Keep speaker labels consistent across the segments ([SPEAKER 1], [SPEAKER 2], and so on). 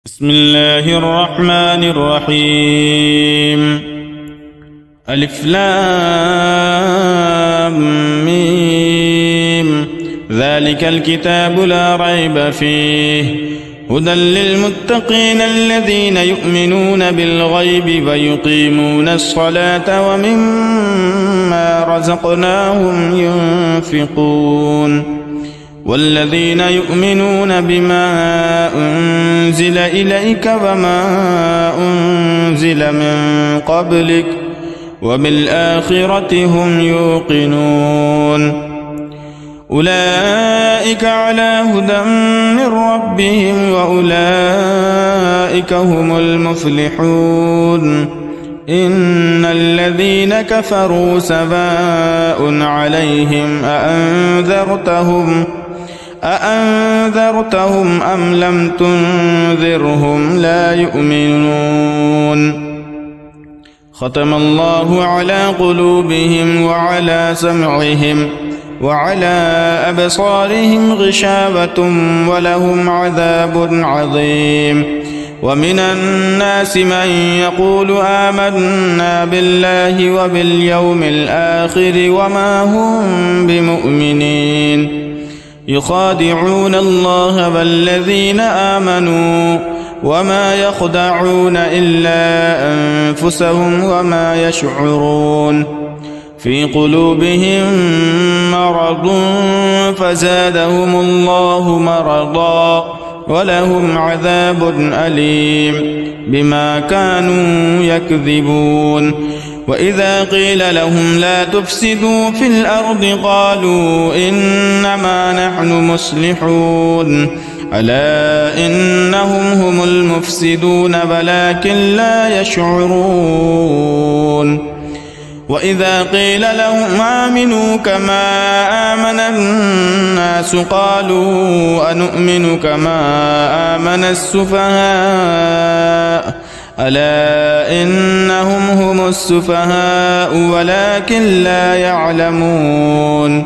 [SPEAKER 1] بسم الله الرحمن الرحيم. ألف لام ميم. ذلك الكتاب لا ريب فيه هدى للمتقين الذين يؤمنون بالغيب ويقيمون الصلاة ومما رزقناهم ينفقون والذين يؤمنون بما أنزل إليك وما أنزل من قبلك وبالآخرة هم يوقنون أولئك على هدى من ربهم وأولئك هم المفلحون إن الذين كفروا سواء عليهم أأنذرتهم أم لم تنذرهم لا يؤمنون ختم الله على قلوبهم وعلى سمعهم وعلى أبصارهم غشاوة ولهم عذاب عظيم ومن الناس من يقول آمنا بالله وباليوم الآخر وما هم بمؤمنين يخادعون الله والذين آمنوا وما يخدعون إلا أنفسهم وما يشعرون في قلوبهم مرض فزادهم الله مرضا ولهم عذاب أليم بما كانوا يكذبون وإذا قيل لهم لا تفسدوا في الأرض قالوا إنما نحن مصلحون ألا إنهم هم المفسدون ولكن لا يشعرون وإذا قيل لهم آمنوا كما آمن الناس قالوا أنؤمن كما آمن السفهاء ألا إنهم هم السفهاء ولكن لا يعلمون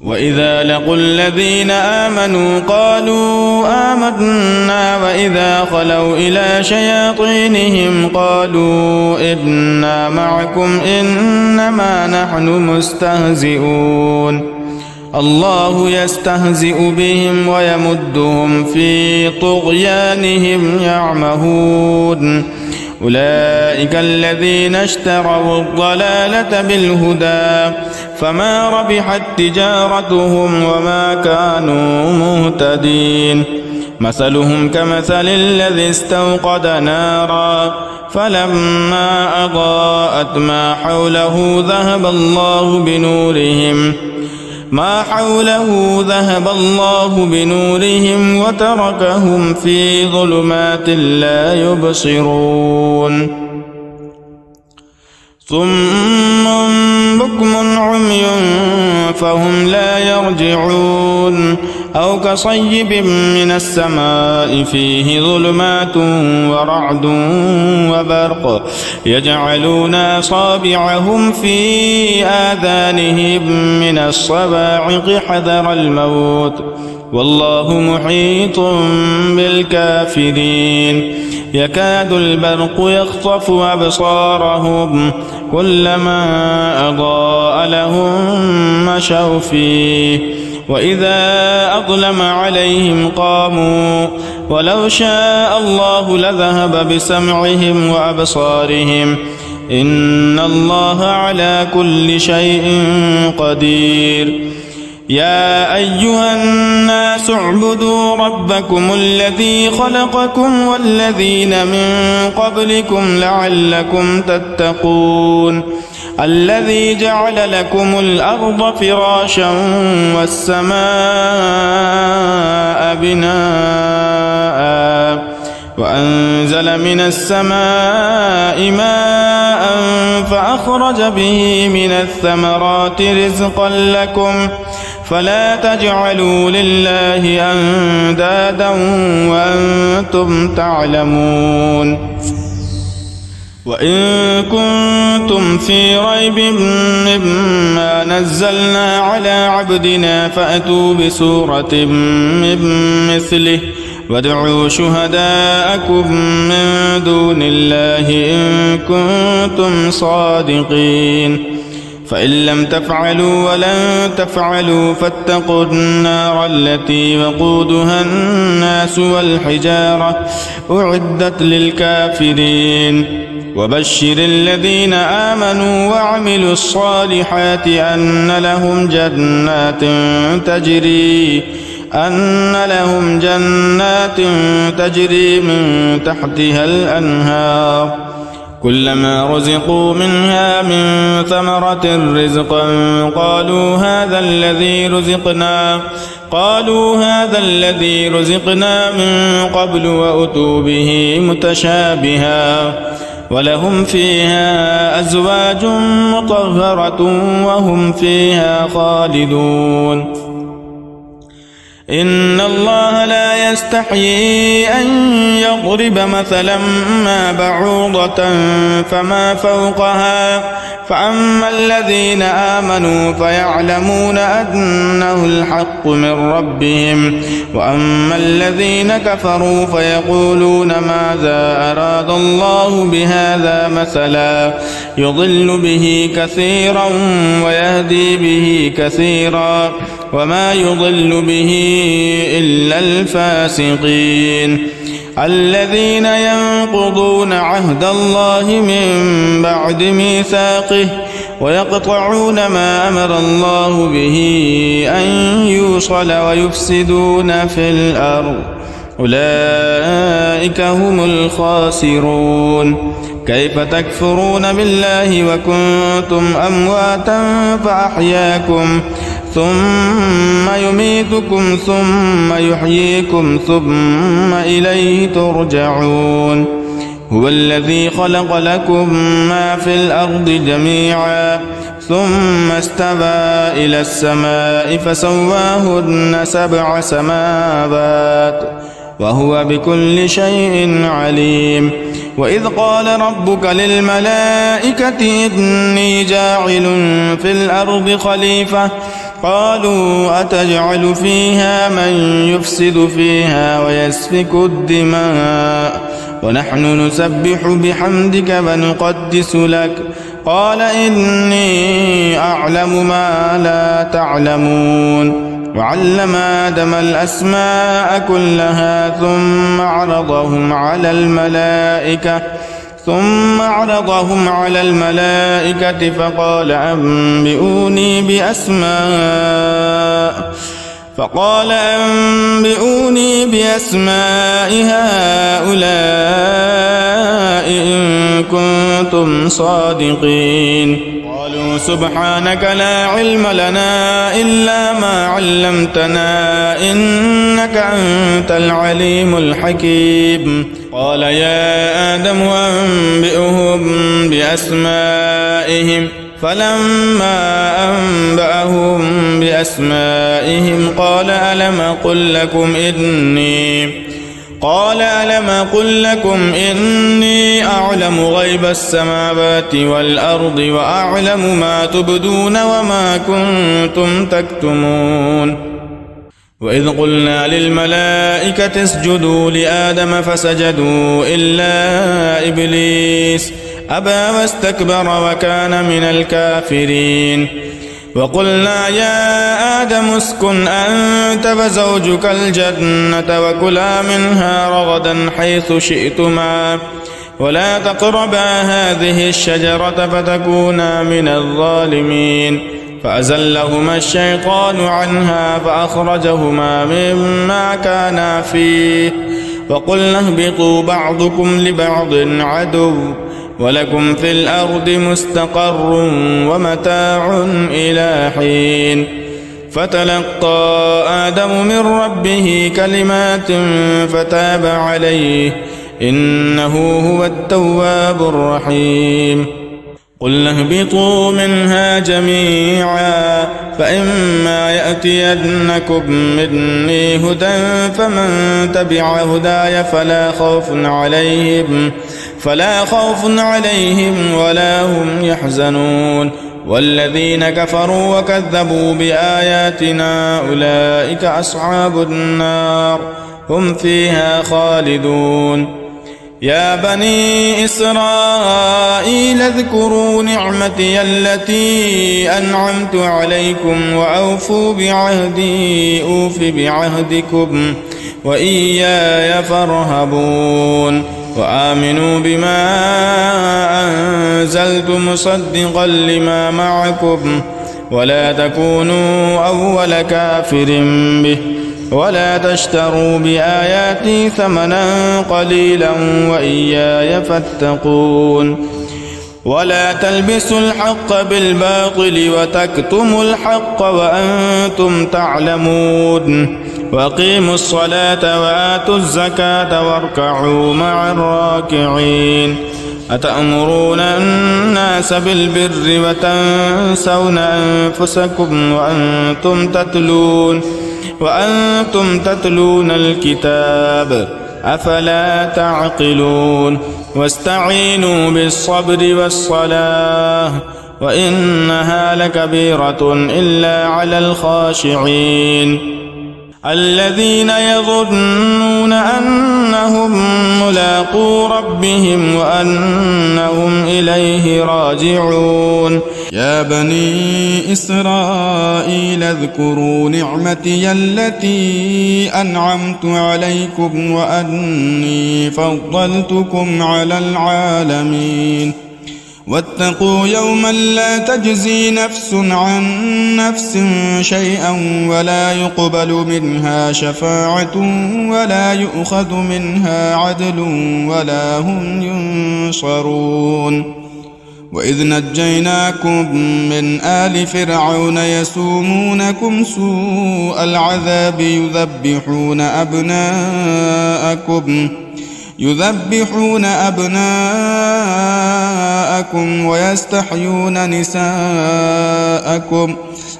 [SPEAKER 1] وإذا لقوا الذين آمنوا قالوا آمنا وإذا خلوا إلى شياطينهم قالوا إنا معكم إنما نحن مستهزئون الله يستهزئ بهم ويمدهم في طغيانهم يعمهون أولئك الذين اشتروا الضلالة بالهدى فما ربحت تجارتهم وما كانوا مهتدين مثلهم كمثل الذي استوقد نارا فلما أضاءت ما حوله ذهب الله بنورهم وتركهم في ظلمات لا يبصرون صم بكم عمي فهم لا يرجعون أو كصيب من السماء فيه ظلمات ورعد وبرق يجعلون أصابعهم في آذانهم من الصواعق حذر الموت والله محيط بالكافرين يكاد البرق يخطف أبصارهم كلما أضاء لهم مشوا فيه وإذا أظلم عليهم قاموا ولو شاء الله لذهب بسمعهم وأبصارهم إن الله على كل شيء قدير يا أيها الناس اعبدوا ربكم الذي خلقكم والذين من قبلكم لعلكم تتقون الذي جعل لكم الأرض فراشا والسماء بناء وأنزل من السماء ماء فأخرج به من الثمرات رزقا لكم فلا تجعلوا لله أندادا وأنتم تعلمون وإن كنتم في ريب مما نزلنا على عبدنا فأتوا بسورة من مثله وادعوا شهداءكم من دون الله إن كنتم صادقين فإن لم تفعلوا ولن تفعلوا فاتقوا النار التي وقودها الناس والحجارة أعدت للكافرين وبشر الذين آمنوا وعملوا الصالحات أن لهم جنات تجري من تحتها الأنهار كلما رزقوا منها من ثمرة رزقا قالوا هذا الذي رزقنا من قبل وأتوا به متشابها ولهم فيها أزواج مطهرة وهم فيها خالدون إن الله لا يستحيي أن يضرب مثلا ما بعوضة فما فوقها فأما الذين آمنوا فيعلمون أنه الحق من ربهم وأما الذين كفروا فيقولون ماذا أراد الله بهذا مثلا يضل به كثيرا ويهدي به كثيرا وما يضل به إلا الفاسقين الذين ينقضون عهد الله من بعد ميثاقه ويقطعون ما أمر الله به أن يوصل ويفسدون في الأرض أولئك هم الخاسرون كيف تكفرون بالله وكنتم أمواتا فأحياكم ثم يميتكم ثم يحييكم ثم إليه ترجعون هو الذي خلق لكم ما في الأرض جميعا ثم استوى إلى السماء فسواهن 7 سماوات وهو بكل شيء عليم وإذ قال ربك للملائكة إني جاعل في الأرض خليفة قالوا أتجعل فيها من يفسد فيها ويسفك الدماء ونحن نسبح بحمدك ونقدس لك قال إني أعلم ما لا تعلمون وعلم آدم الأسماء كلها ثم عرضهم على الملائكة فقال أنبئوني بأسماء هؤلاء إن كنتم صادقين قالوا سبحانك لا علم لنا إلا ما علمتنا إنك أنت العليم الحكيم قال يا آدم أنبئهم بأسمائهم فلما أنبأهم بأسمائهم قال ألم أقل لكم إني أعلم غيب السماوات والأرض وأعلم ما تبدون وما كنتم تكتمون وإذ قلنا للملائكة اسجدوا لآدم فسجدوا إلا إبليس أبى واستكبر وكان من الكافرين وقلنا يا آدم اسكن أنت وزوجك الجنة وكلا منها رغدا حيث شئتما ولا تقربا هذه الشجرة فتكونا من الظالمين فأزلهما الشيطان عنها فأخرجهما مما كانا فيه وقلنا اهبطوا بعضكم لبعض عدو ولكم في الأرض مستقر ومتاع إلى حين فتلقى آدم من ربه كلمات فتاب عليه إنه هو التواب الرحيم قلنا اهبطوا منها جميعا فإما يأتينكم مني هدى فمن تبع هداي فلا خوف عليهم ولا هم يحزنون والذين كفروا وكذبوا بآياتنا أولئك أصحاب النار هم فيها خالدون. يا بني إسرائيل اذكروا نعمتي التي أنعمت عليكم وأوفوا بعهدي أوف بعهدكم وإياي فارهبون. وآمنوا بما أنزلت مصدقا لما معكم ولا تكونوا أول كافر به ولا تشتروا بآياتي ثمنا قليلا وإياي فاتقون. ولا تلبسوا الحق بالباطل وتكتموا الحق وأنتم تعلمون. وأقيموا الصلاة وآتوا الزكاة واركعوا مع الراكعين. أتأمرون الناس بالبر وتنسون أنفسكم وأنتم تتلون الكتاب أفلا تعقلون. واستعينوا بالصبر والصلاة وإنها لكبيرة إلا على الخاشعين الذين يظنون أنهم ملاقو ربهم وأنهم إليه راجعون.
[SPEAKER 2] يا بني إسرائيل اذكروا نعمتي التي أنعمت عليكم وأني فضلتكم على العالمين. واتقوا يوما لا تجزي نفس عن نفس شيئا ولا يقبل منها شفاعة ولا يؤخذ منها عدل ولا هم ينصرون. وإذ نجيناكم من آل فرعون يسومونكم سوء العذاب يذبحون أبناءكم ويستحيون نساءكم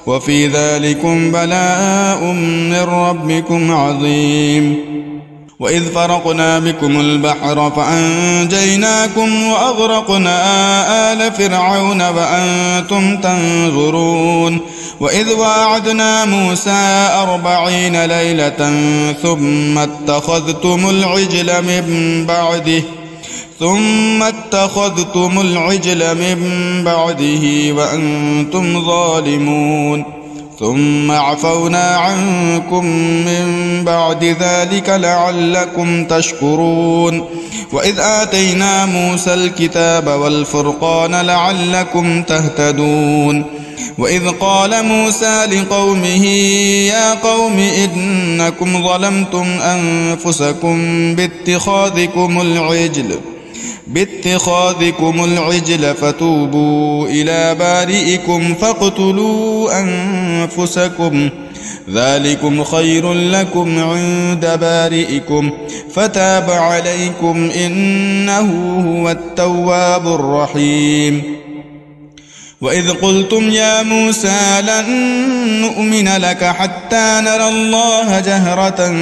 [SPEAKER 2] وفي ذلكم بلاء من ربكم عظيم. وإذ فرقنا بكم البحر فأنجيناكم وأغرقنا آل فرعون وأنتم تنظرون. وإذ واعدنا موسى 40 ليلة ثم اتخذتم العجل من بعده وأنتم ظالمون. ثم عفونا عنكم من بعد ذلك لعلكم تشكرون. وإذ آتينا موسى الكتاب والفرقان لعلكم تهتدون. وإذ قال موسى لقومه يا قوم إنكم ظلمتم أنفسكم باتخاذكم العجل فتوبوا إلى بارئكم فاقتلوا أنفسكم ذلكم خير لكم عند بارئكم فتاب عليكم إنه هو التواب الرحيم. وإذ قلتم يا موسى لن نؤمن لك حتى نرى الله جهرة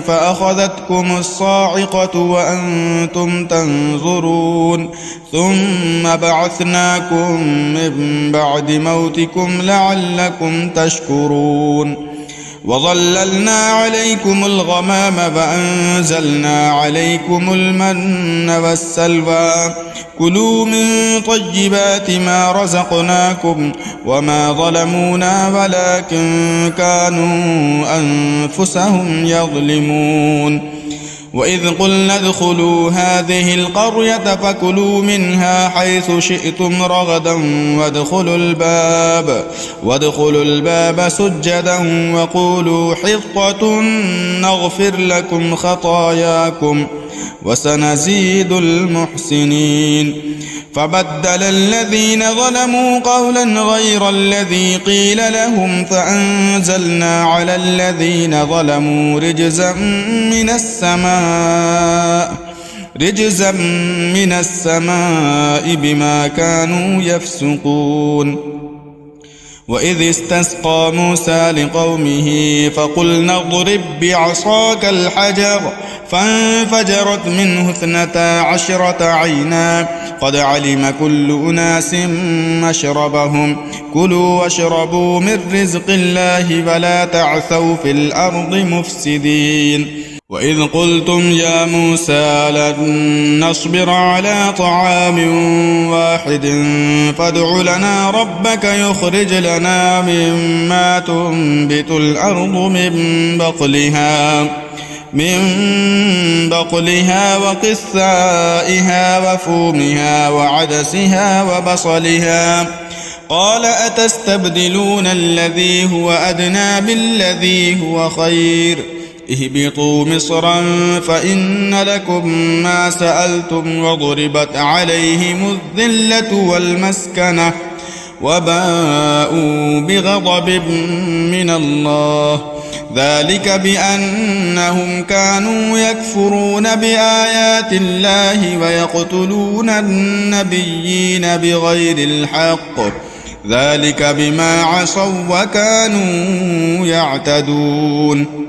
[SPEAKER 2] فأخذتكم الصاعقة وأنتم تنظرون. ثم بعثناكم من بعد موتكم لعلكم تشكرون. وظللنا عليكم الغمام فأنزلنا عليكم المن والسلوى كلوا من طيبات ما رزقناكم وما ظلمونا ولكن كانوا أنفسهم يظلمون. وإذ قلنا ادخلوا هذه القرية فكلوا منها حيث شئتم رغدا وادخلوا الباب سجدا وقولوا حطة نغفر لكم خطاياكم وسنزيد المحسنين. فبدل الذين ظلموا قولا غير الذي قيل لهم فأنزلنا على الذين ظلموا رجزا من السماء بما كانوا يفسقون. وإذ استسقى موسى لقومه فقلنا اضرب بعصاك الحجر فانفجرت منه 12 عينا قد علم كل أناس مشربهم كلوا واشربوا من رزق الله ولا تعثوا في الأرض مفسدين. وإذ قلتم يا موسى لن نصبر على طعام واحد فادع لنا ربك يخرج لنا مما تنبت الأرض من بقلها وقثائها وفومها وعدسها وبصلها قال أتستبدلون الذي هو أدنى بالذي هو خير اهبطوا مصرا فإن لكم ما سألتم وضربت عليهم الذلة والمسكنة وباءوا بغضب من الله ذلك بأنهم كانوا يكفرون بآيات الله ويقتلون النبيين بغير الحق ذلك بما عصوا وكانوا يعتدون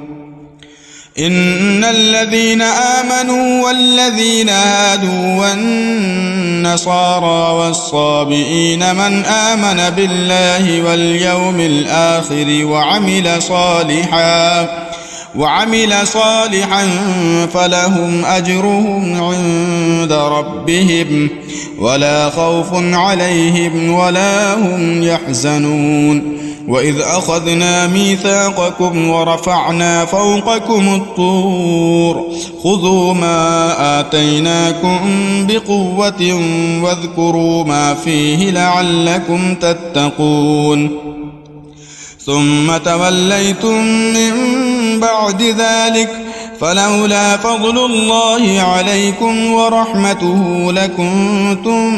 [SPEAKER 2] إن الذين آمنوا والذين هادوا والنصارى والصابئين من آمن بالله واليوم الآخر وعمل صالحا فلهم أجرهم عند ربهم ولا خوف عليهم ولا هم يحزنون وإذ أخذنا ميثاقكم ورفعنا فوقكم الطور خذوا ما آتيناكم بقوة واذكروا ما فيه لعلكم تتقون ثم توليتم من بعد ذلك فلولا فضل الله عليكم ورحمته لكنتم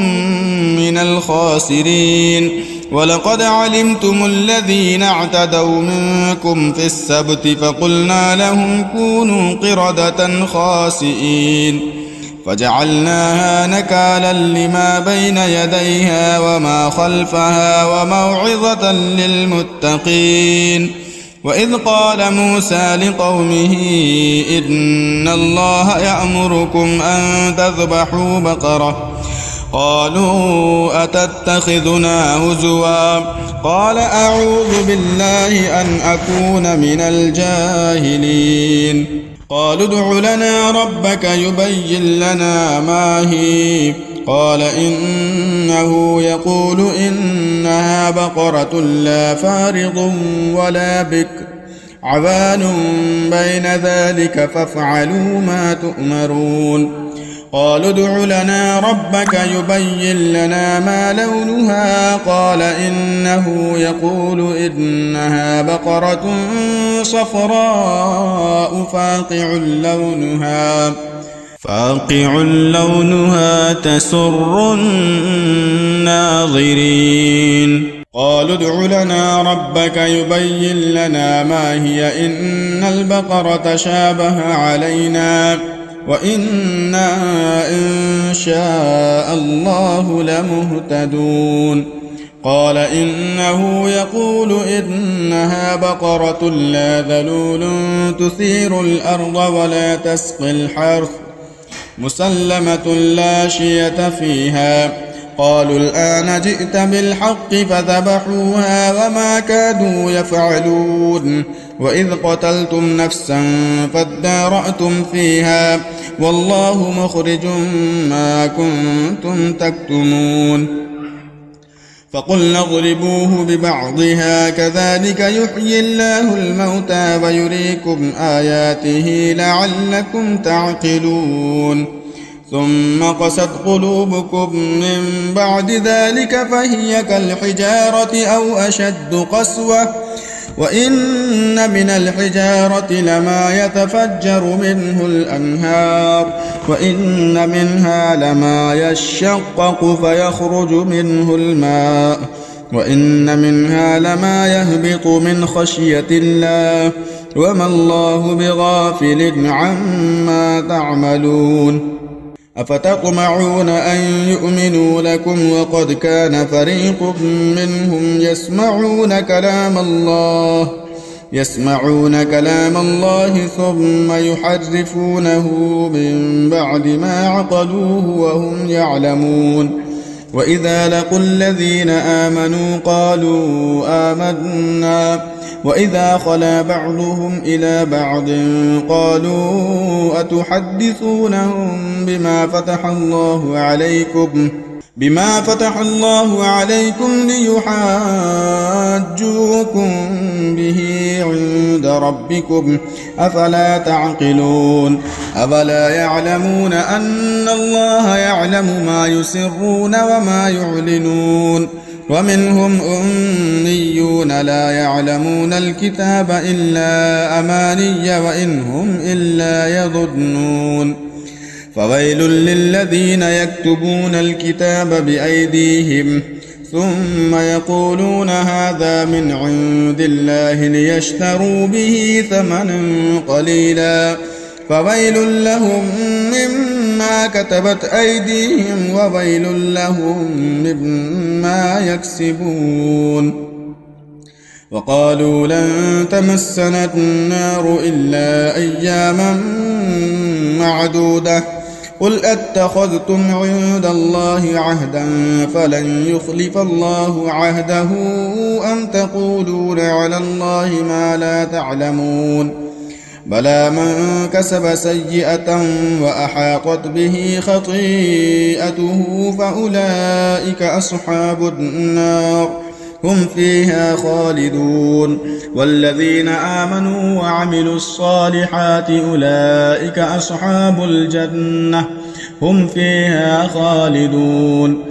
[SPEAKER 2] من الخاسرين ولقد علمتم الذين اعتدوا منكم في السبت فقلنا لهم كونوا قردة خاسئين فجعلناها نكالا لما بين يديها وما خلفها وموعظة للمتقين وإذ قال موسى لقومه إن الله يأمركم أن تذبحوا بقرة قالوا أتتخذنا هزوا قال أعوذ بالله أن أكون من الجاهلين قالوا ادع لنا ربك يبين لنا ما هي قال إنه يقول إنها بقرة لا فارض ولا بكر عوان بين ذلك فافعلوا ما تؤمرون قالوا ادع لنا ربك يبين لنا ما لونها قال إنه يقول إنها بقرة صفراء فاقع لونها تسر الناظرين قالوا ادع لنا ربك يبين لنا ما هي إن البقرة شابه علينا وإنا إن شاء الله لمهتدون قال إنه يقول إنها بقرة لا ذلول تثير الأرض ولا تسقي الحرث مسلمة لا شية فيها قالوا الآن جئت بالحق فذبحوها وما كادوا يفعلون وإذ قتلتم نفسا فادارأتم فيها والله مخرج ما كنتم تكتمون فقلنا اضربوه ببعضها كذلك يحيي الله الموتى ويريكم آياته لعلكم تعقلون ثم قست قلوبكم من بعد ذلك فهي كالحجارة أو أشد قسوة وإن من الحجارة لما يتفجر منه الأنهار وإن منها لما يشقق فيخرج منه الماء وإن منها لما يهبط من خشية الله وما الله بغافل عما تعملون أفتطمعون أن يؤمنوا لكم وقد كان فريق منهم يسمعون كلام الله ثم يحرفونه من بعد ما عقلوه وهم يعلمون وإذا لقوا الذين آمنوا قالوا آمنا وإذا خلا بعضهم إلى بعض قالوا أتحدثونهم بما فتح الله عليكم ليحاجوكم به عند ربكم أفلا تعقلون أفلا يعلمون أن الله يعلم ما يسرون وما يعلنون ومنهم أميون لا يعلمون الكتاب إلا أماني وإن هم إلا يظنون فويل للذين يكتبون الكتاب بأيديهم ثم يقولون هذا من عند الله ليشتروا به ثمنا قليلا فويل لهم مما كتبت أيديهم وويل لهم مما يكسبون وقالوا لن تمسنا النار إلا أياما معدودة قل أتخذتم عند الله عهدا فلن يخلف الله عهده أم تقولون على الله ما لا تعلمون بلى من كسب سيئة وأحاطت به خطيئته فأولئك أصحاب النار هم فيها خالدون والذين آمنوا وعملوا الصالحات أولئك أصحاب الجنة هم فيها خالدون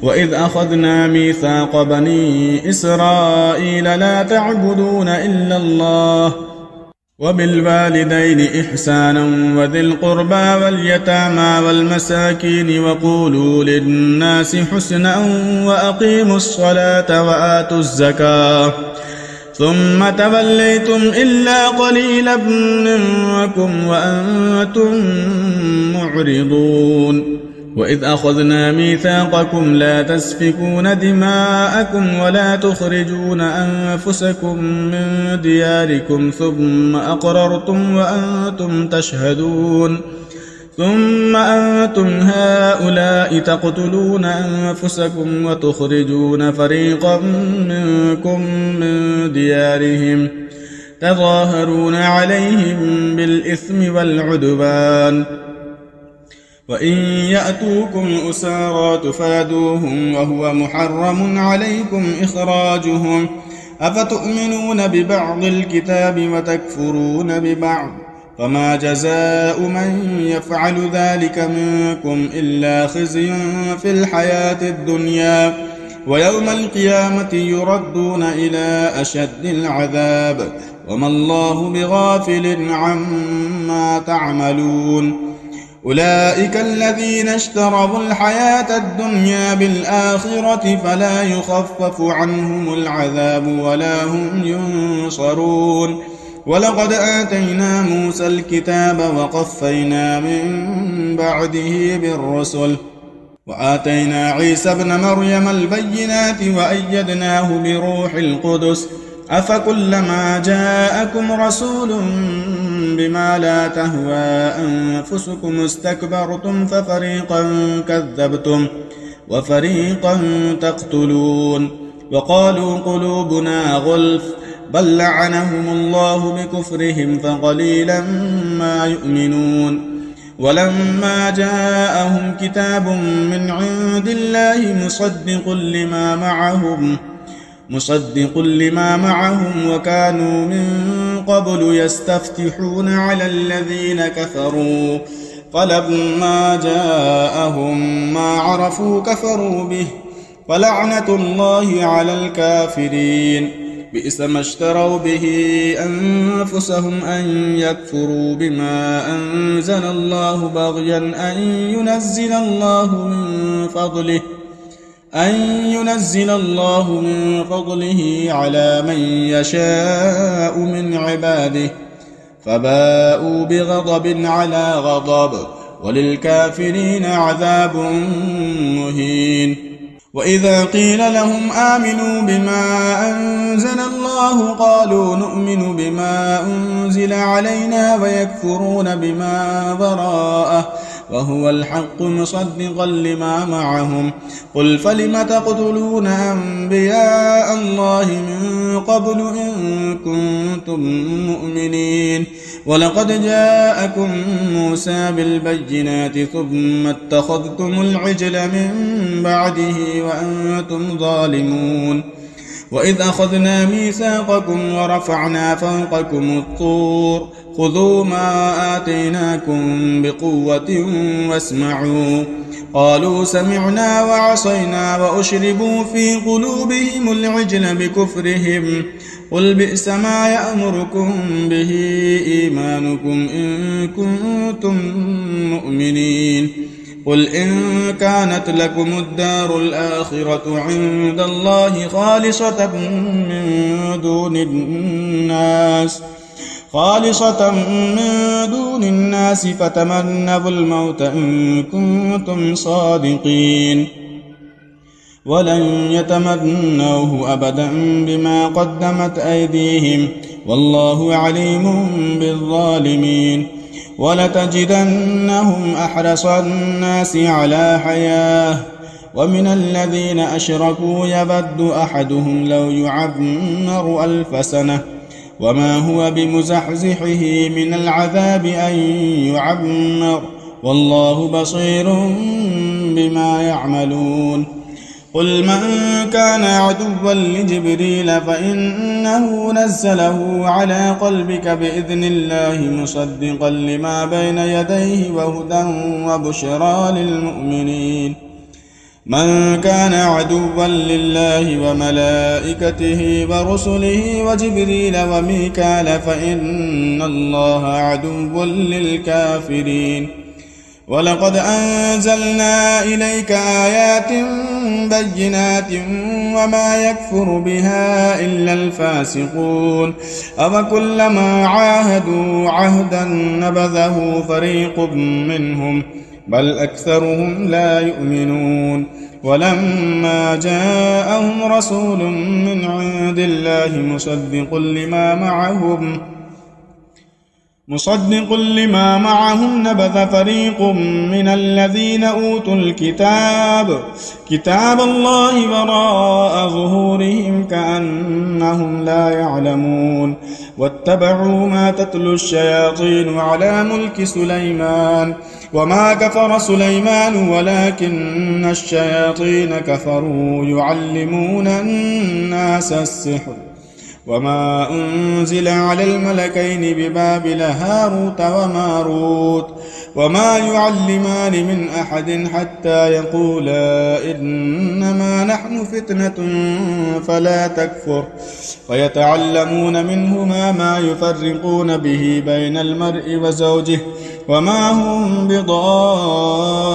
[SPEAKER 2] وإذ أخذنا ميثاق بني إسرائيل لا تعبدون إلا الله وبالوالدين إحسانا وذي القربى واليتامى والمساكين وقولوا للناس حسنا وأقيموا الصلاة وآتوا الزكاة ثم توليتم إلا قليلا منكم وأنتم معرضون وإذ أخذنا ميثاقكم لا تسفكون دماءكم ولا تخرجون أنفسكم من دياركم ثم أقررتم وأنتم تشهدون ثم أنتم هؤلاء تقتلون أنفسكم وتخرجون فريقا منكم من ديارهم تظاهرون عليهم بالإثم والعدوان وإن يأتوكم أسارى تفادوهم وهو محرم عليكم إخراجهم أفتؤمنون ببعض الكتاب وتكفرون ببعض فما جزاء من يفعل ذلك منكم إلا خزي في الحياة الدنيا ويوم القيامة يردون إلى أشد العذاب وما الله بغافل عما تعملون أولئك الذين اشتروا الحياة الدنيا بالآخرة فلا يخفف عنهم العذاب ولا هم ينصرون ولقد آتينا موسى الكتاب وقفينا من بعده بالرسل وآتينا عيسى ابن مريم البينات وأيدناه بروح القدس أفكلما جاءكم رسول بما لا تهوى أنفسكم استكبرتم ففريقا كذبتم وفريقا تقتلون وقالوا قلوبنا غلف بل لعنهم الله بكفرهم فقليلا ما يؤمنون ولما جاءهم كتاب من عند الله مصدق لما معهم وكانوا من قبل يستفتحون على الذين كفروا فلما جاءهم ما عرفوا كفروا به فلعنة الله على الكافرين بئس ما اشتروا به أنفسهم أن يكفروا بما أنزل الله بغيا أن ينزل الله من فضله على من يشاء من عباده فباءوا بغضب على غضب وللكافرين عذاب مهين وإذا قيل لهم آمنوا بما أنزل الله قالوا نؤمن بما أنزل علينا ويكفرون بما وراءه وهو الحق مصدقا لما معهم. قل فلم تقتلون أنبياء الله من قبل إن كنتم مؤمنين؟ ولقد جاءكم موسى بالبينات ثم اتخذتم العجل من بعده وأنتم ظالمون. وإذ أخذنا ميثاقكم ورفعنا فوقكم الطور خذوا ما آتيناكم بقوة واسمعوا. قالوا سمعنا وعصينا وأشربوا في قلوبهم العجل بكفرهم. قل بئس ما يأمركم به إيمانكم إن كنتم مؤمنين. قل إن كانت لكم الدار الآخرة عند الله خالصة من دون الناس فتمنوا الموت إن كنتم صادقين ولن يتمنوه أبدا بما قدمت أيديهم والله عليم بالظالمين. ولتجدنهم أحرص الناس على حياة ومن الذين أشركوا يود أحدهم لو يعمر 1000 سنة وما هو بمزحزحه من العذاب أن يعمر والله بصير بما يعملون. قل من كان عدوا لجبريل فإنه نزله على قلبك بإذن الله مصدقا لما بين يديه وهدى وبشرى للمؤمنين. من كان عدوا لله وملائكته ورسله وجبريل وميكال فإن الله عدو للكافرين. ولقد أنزلنا إليك آيات بينات وما يكفر بها إلا الفاسقون. أفكلما عاهدوا عهدا نبذه فريق منهم بل أكثرهم لا يؤمنون. ولما جاءهم رسول من عند الله مصدق لما معهم نبذ فريق من الذين أوتوا كتاب الله وراء ظهورهم كأنهم لا يعلمون. واتبعوا ما تتلو الشياطين على ملك سليمان وما كفر سليمان ولكن الشياطين كفروا يعلمون الناس السحر وما أنزل على الملكين ببابل هاروت وماروت وما يعلمان من أحد حتى يقولا إنما نحن فتنة فلا تكفر فيتعلمون منهما ما يفرقون به بين المرء وزوجه وما هم بضارين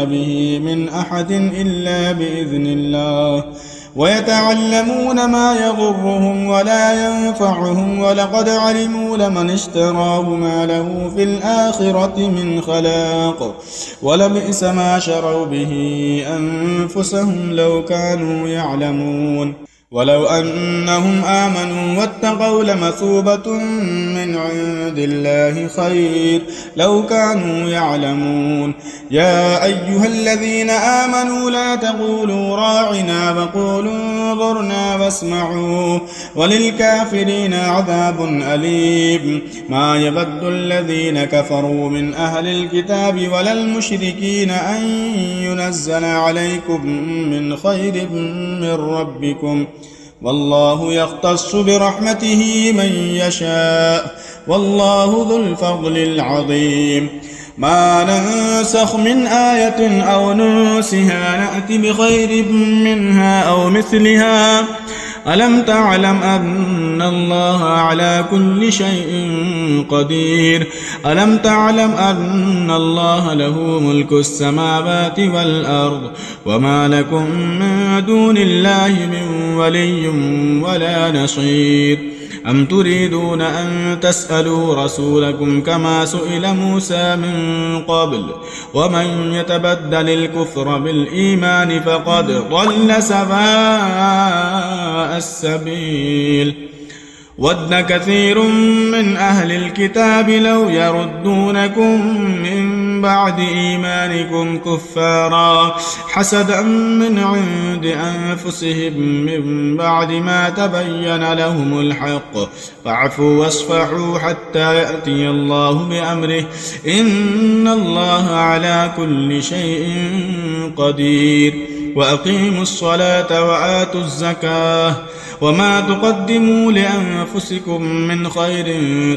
[SPEAKER 2] به من أحد إلا بإذن الله ويتعلمون ما يضرهم ولا ينفعهم ولقد علموا لمن اشتراه ما له في الآخرة من خلاق ولبئس ما شروا به أنفسهم لو كانوا يعلمون. ولو أنهم آمنوا واتقوا لمثوبة من عند الله خير لو كانوا يعلمون. يا أيها الذين آمنوا لا تقولوا راعنا وقولوا انظرنا واسمعوا وللكافرين عذاب أليم. ما يود الذين كفروا من أهل الكتاب ولا المشركين أن ينزل عليكم من خير من ربكم والله يختص برحمته من يشاء والله ذو الفضل العظيم. ما ننسخ من آية أو ننسها نأت بخير منها أو مثلها ألم تعلم أن الله على كل شيء قدير ألم تعلم أن الله له ملك السماوات والأرض وما لكم من دون الله من ولي ولا نصير. أم تريدون أن تسألوا رسولكم كما سئل موسى من قبل ومن يتبدل الكفر بالإيمان فقد ضل سواء السبيل. ود كثير من أهل الكتاب لو يردونكم من بعد إيمانكم كفارا حسدا من عند أنفسهم من بعد ما تبين لهم الحق فاعفوا واصفحوا حتى يأتي الله بأمره إن الله على كل شيء قدير وأقيموا الصلاة وآتوا الزكاة وما تقدموا لأنفسكم من خير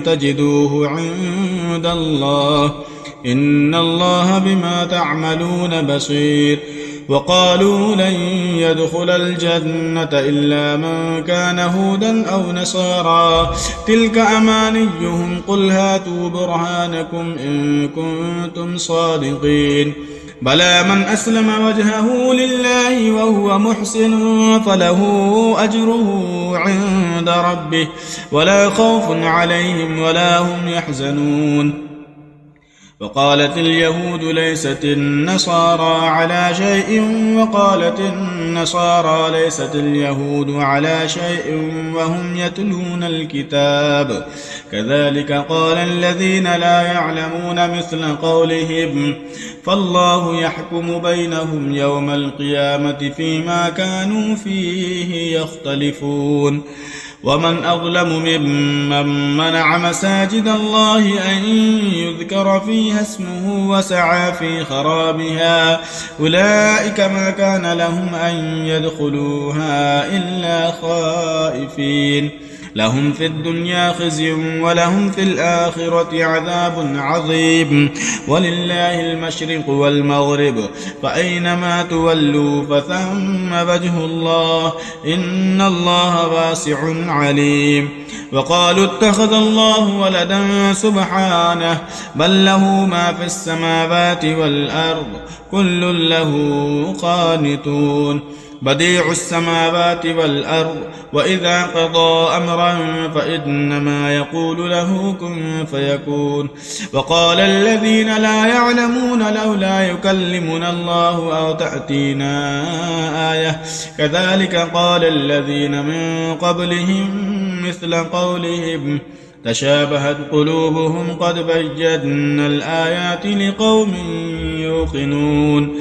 [SPEAKER 2] تجدوه عند الله إن الله بما تعملون بصير وقالوا لن يدخل الجنة إلا من كان هودا أو نصارى تلك أمانيهم قل هاتوا برهانكم إن كنتم صادقين بلى من أسلم وجهه لله وهو محسن فله أجره عند ربه ولا خوف عليهم ولا هم يحزنون وقالت اليهود ليست النصارى على شيء وقالت النصارى ليست اليهود على شيء وهم يتلون الكتاب كذلك قال الذين لا يعلمون مثل قولهم فالله يحكم بينهم يوم القيامة فيما كانوا فيه يختلفون ومن أظلم ممن منع مساجد الله أن يذكر فيها اسمه وسعى في خرابها أولئك ما كان لهم أن يدخلوها إلا خائفين لهم في الدنيا خزي ولهم في الآخرة عذاب عظيم ولله المشرق والمغرب فأينما تولوا فثم وجه الله إن الله واسع عليم وقالوا اتخذ الله ولدا سبحانه بل له ما في السماوات والأرض كل له قانتون بديع السماوات والأرض وإذا قضى أمرا فإنما يقول له كن فيكون وقال الذين لا يعلمون لولا يكلمنا الله أو تأتينا آية كذلك قال الذين من قبلهم مثل قولهم تشابهت قلوبهم قد بينا الآيات لقوم يوقنون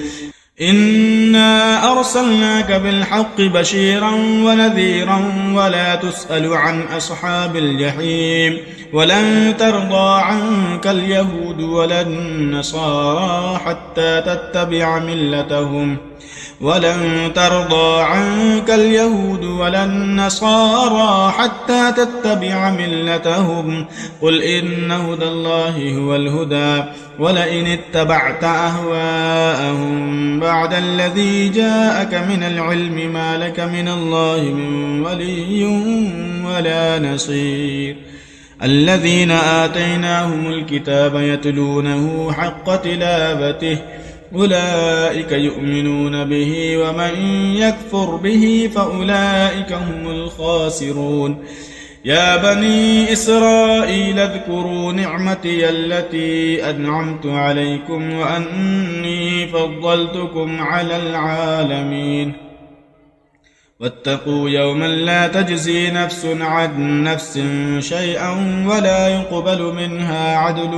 [SPEAKER 2] إنا أرسلناك بالحق بشيرا ونذيرا ولا تسأل عن أصحاب الجحيم ولن ترضى عنك اليهود ولا النصارى حتى تتبع ملتهم ولن ترضى عنك اليهود ولا النصارى حتى تتبع ملتهم قل إن هدى الله هو الهدى ولئن اتبعت أهواءهم بعد الذي جاءك من العلم ما لك من الله من ولي ولا نصير الذين آتيناهم الكتاب يتلونه حق تلاوته أولئك يؤمنون به ومن يكفر به فأولئك هم الخاسرون يا بني إسرائيل اذكروا نعمتي التي أنعمت عليكم وأني فضلتكم على العالمين واتقوا يوما لا تجزي نفس عن نفس شيئا ولا يقبل منها عدل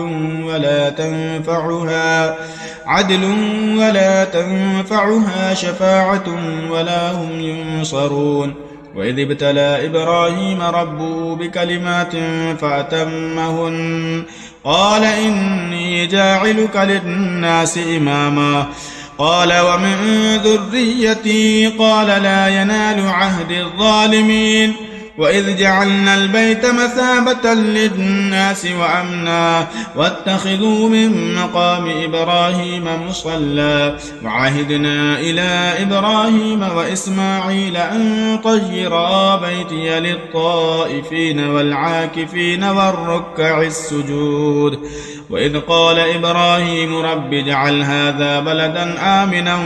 [SPEAKER 2] ولا تنفعها شفاعة ولا هم ينصرون وإذ ابتلى إبراهيم ربه بكلمات فأتمهن قال إني جاعلك للناس إماما قال ومن ذريتي قال لا ينال عهد الظالمين وإذ جعلنا البيت مثابة للناس وأمنا واتخذوا من مقام إبراهيم مصلى وعهدنا إلى إبراهيم وإسماعيل أن طهرا بيتي للطائفين والعاكفين والركع السجود وإذ قال إبراهيم رب اجعل هذا بلدا آمنا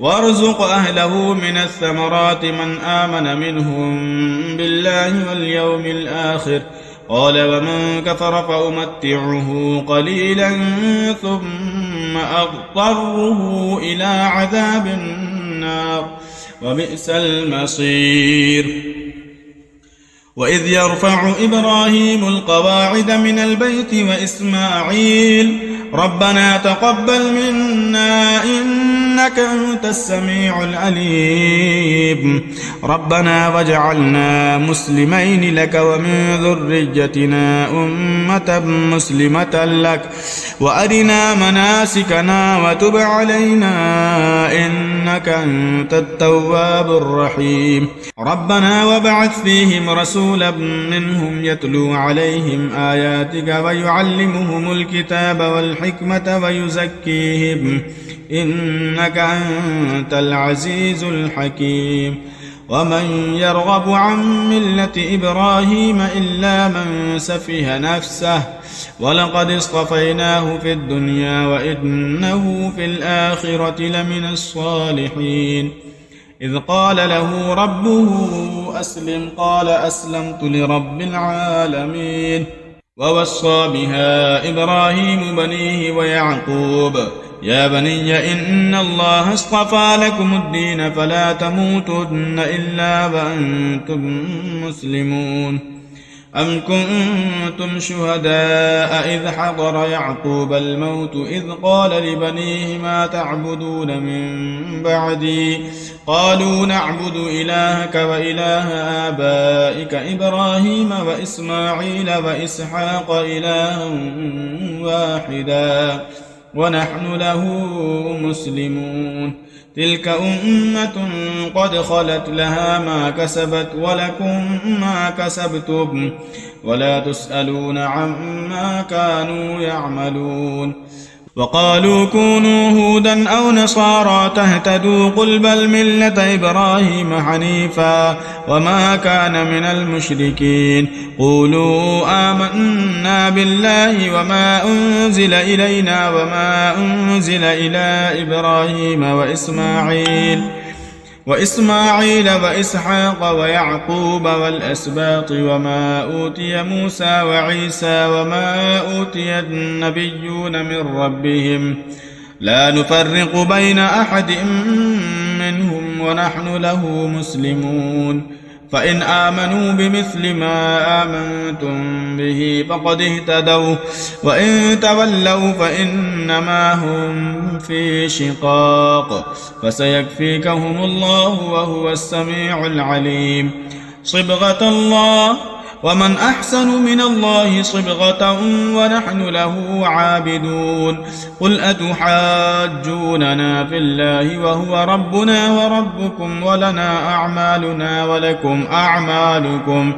[SPEAKER 2] وارزق أهله من الثمرات من آمن منهم بالله واليوم الآخر قال ومن كفر فأمتعه قليلا ثم أضطره إلى عذاب النار وبئس المصير وإذ يرفع إبراهيم القواعد من البيت وإسماعيل ربنا تقبل منا إنك أنت السميع العليم ربنا واجعلنا مسلمين لك ومن ذريتنا أمة مسلمة لك وأرنا مناسكنا وتب علينا إنك أنت التواب الرحيم ربنا وابعث فيهم رسولا منهم يتلو عليهم آياتك ويعلمهم الكتاب والحكمة ويزكيهم إنك أنت العزيز الحكيم ومن يرغب عن ملة إبراهيم إلا من سفه نفسه ولقد اصطفيناه في الدنيا وإنه في الآخرة لمن الصالحين إذ قال له ربه أسلم قال أسلمت لرب العالمين ووصى بها إبراهيم بنيه ويعقوب يا بني إن الله اصطفى لكم الدين فلا تموتن إلا وأنتم مسلمون أم كنتم شهداء إذ حضر يعقوب الموت إذ قال لبنيه ما تعبدون من بعدي قالوا نعبد إلهك وإله آبائك إبراهيم وإسماعيل وإسحاق إلها واحدا ونحن له مسلمون تلك أمة قد خلت لها ما كسبت ولكم ما كسبتم ولا تسألون عما كانوا يعملون وقالوا كونوا هودا أو نصارى تهتدوا قل بل ملة إبراهيم حنيفا وما كان من المشركين قولوا آمنا بالله وما أنزل إلينا وما أنزل إلى إبراهيم وإسماعيل وإسحاق ويعقوب والأسباط وما أوتي موسى وعيسى وما أوتي النبيون من ربهم لا نفرق بين أحد منهم ونحن له مسلمون فإن آمنوا بمثل ما آمنتم به فقد اهتدوا وإن تولوا فإنما هم في شقاق فسيكفيكهم الله وهو السميع العليم صبغة الله ومن أحسن من الله صبغة ونحن له عابدون قل أتحاجوننا في الله وهو ربنا وربكم ولنا أعمالنا ولكم أعمالكم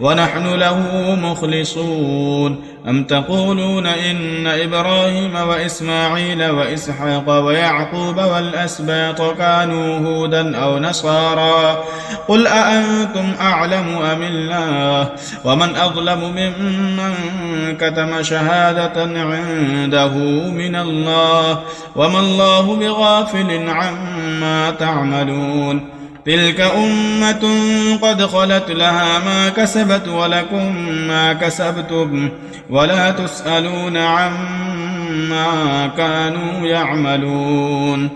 [SPEAKER 2] ونحن له مخلصون أم تقولون إن إبراهيم وإسماعيل وإسحاق ويعقوب والأسباط كانوا هودا أو نصارى قل أأنتم أعلم أم الله ومن أظلم ممن كتم شهادة عنده من الله وما الله بغافل عما تعملون تلك أمة قد خلت لها ما كسبت ولكم ما كسبتم ولا تسألون عما كانوا يعملون